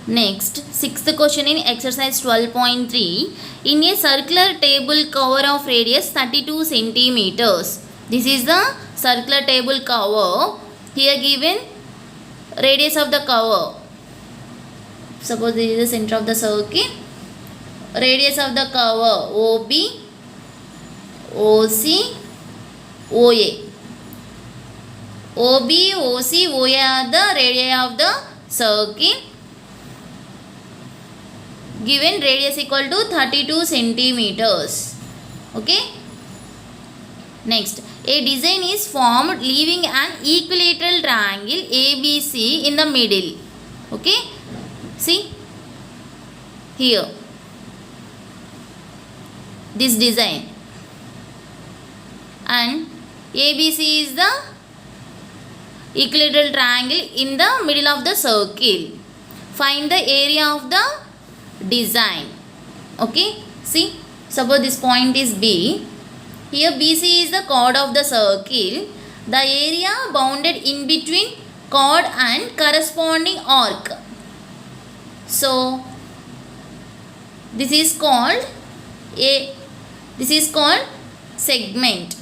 Next, sixth question in exercise 12.3. In a circular table cover of radius 32 centimeters. This is the circular table cover. Here given radius of the cover. Suppose this is the center of the circle. Radius of the cover OB, OC, OA. OB, OC, OA are the radii of the circle. Given radius equal to 32 centimeters. Okay. Next, a design is formed leaving an equilateral triangle ABC in the middle. Okay. See here. This design. And ABC is the equilateral triangle in the middle of the circle. Find the area of the design. Okay, see, suppose this point is B. Here BC is the chord of the circle. The area bounded in between chord and corresponding arc. So this is called segment.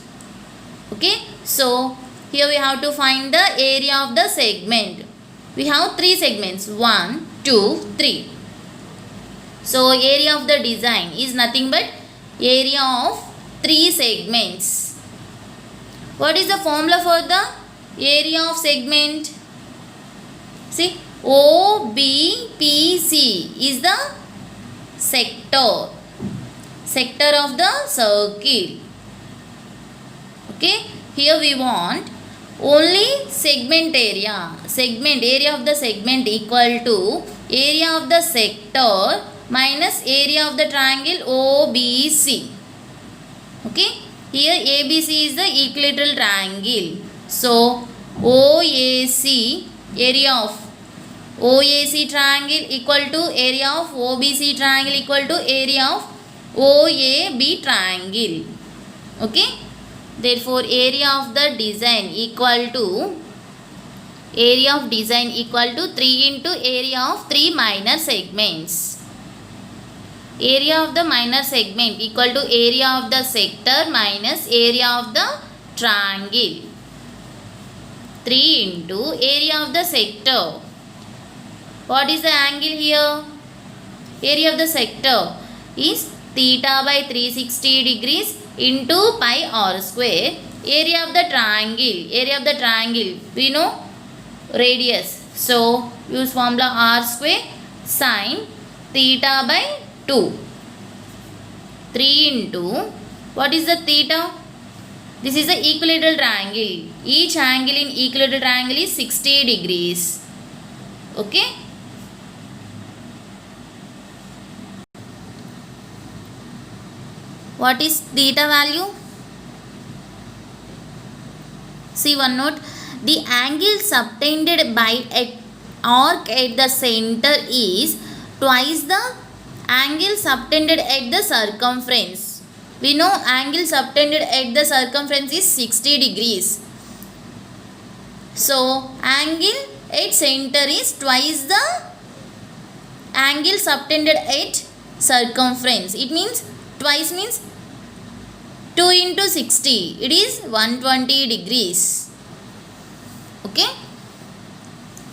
Okay, so here we have to find the area of the segment. We have three segments, 1, 2, 3. So area of the design is nothing but area of three segments. What is the formula for the area of segment? See, OBPC is the sector of the circle. Okay, here we want only segment area of the segment equal to area of the sector minus area of the triangle OBC. Okay, here ABC is the equilateral triangle. So OAC, area of OAC triangle equal to area of OBC triangle equal to area of OAB triangle. Okay, therefore area of the design equal to 3 into area of 3 minor segments. Area of the minor segment equal to area of the sector minus area of the triangle. 3 into area of the sector. What is the angle here? Area of the sector is theta by 360 degrees into pi r square. Area of the triangle, we know radius. So use formula r square sine theta by 2. 3 into, what is the theta? This is the equilateral triangle. Each angle in equilateral triangle is 60 degrees. Okay. What is theta value? See one note. The angle subtended by an arc at the center is twice the angle subtended at the circumference. We know angle subtended at the circumference is 60 degrees. So angle at center is twice the angle subtended at circumference. It means twice means 2 into 60. It is 120 degrees. Okay.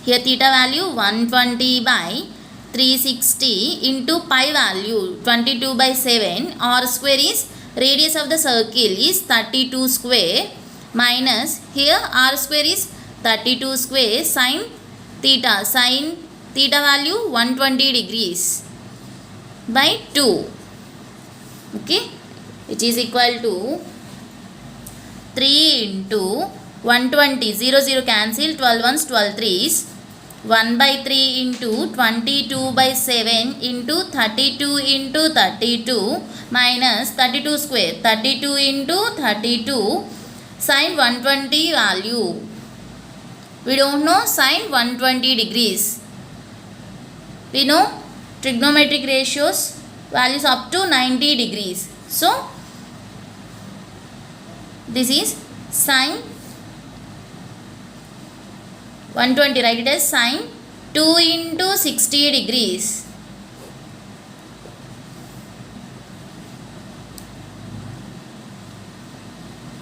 Here theta value 120 by 360 into pi value 22 by 7. R square is radius of the circle is 32 square minus here r square is 32 square sine theta value 120 degrees by 2. Okay, which is equal to 3 into 120, 0 0 cancel, 12 ones 12 threes, 1 by 3 into 22 by 7 into 32 into 32 minus 32 square, 32 into 32 sine 120 value. We don't know sine 120 degrees. We know trigonometric ratios values up to 90 degrees. So this is sine 120, write it as sine 2 into 60 degrees.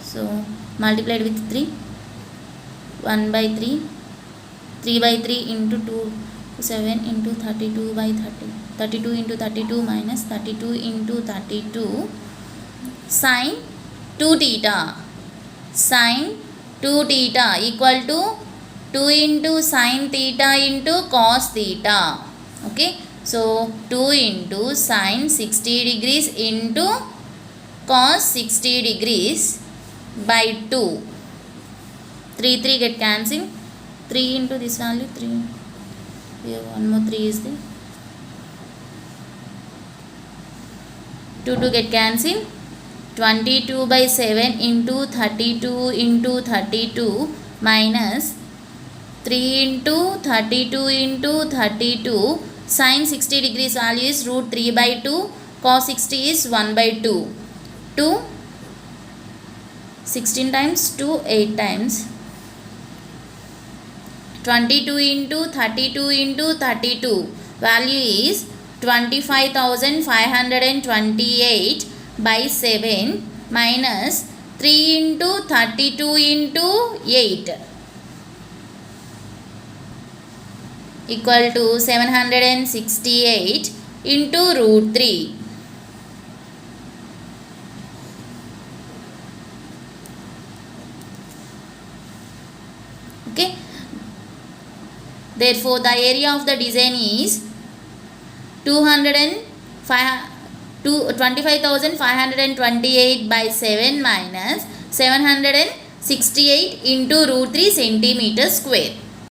So multiplied with 3, 1 by 3, 3 by 3 into 2, 7 into 32 by 30, 32 into 32 minus 32 into 32 sin 2 theta. Sin 2 theta equal to 2 into sin theta into cos theta. Okay, so 2 into sin 60 degrees into cos 60 degrees by 2. 3 get cancelled. 3 into this value, 3. Here one more 3 is there. 2 get cancelled. 22 by 7 into 32 into 32 minus 3 into 32 into 32 sin 60 degrees value is root 3 by 2, cos 60 is 1 by 2. 2 16 times 2 8 times. 22 into 32 into 32 value is 25,528 by 7 minus 3 into 32 into 8 equal to 768 into root 3. Okay. Therefore, the area of the design is 25,528 by 7 minus 768 into root 3 centimeter square.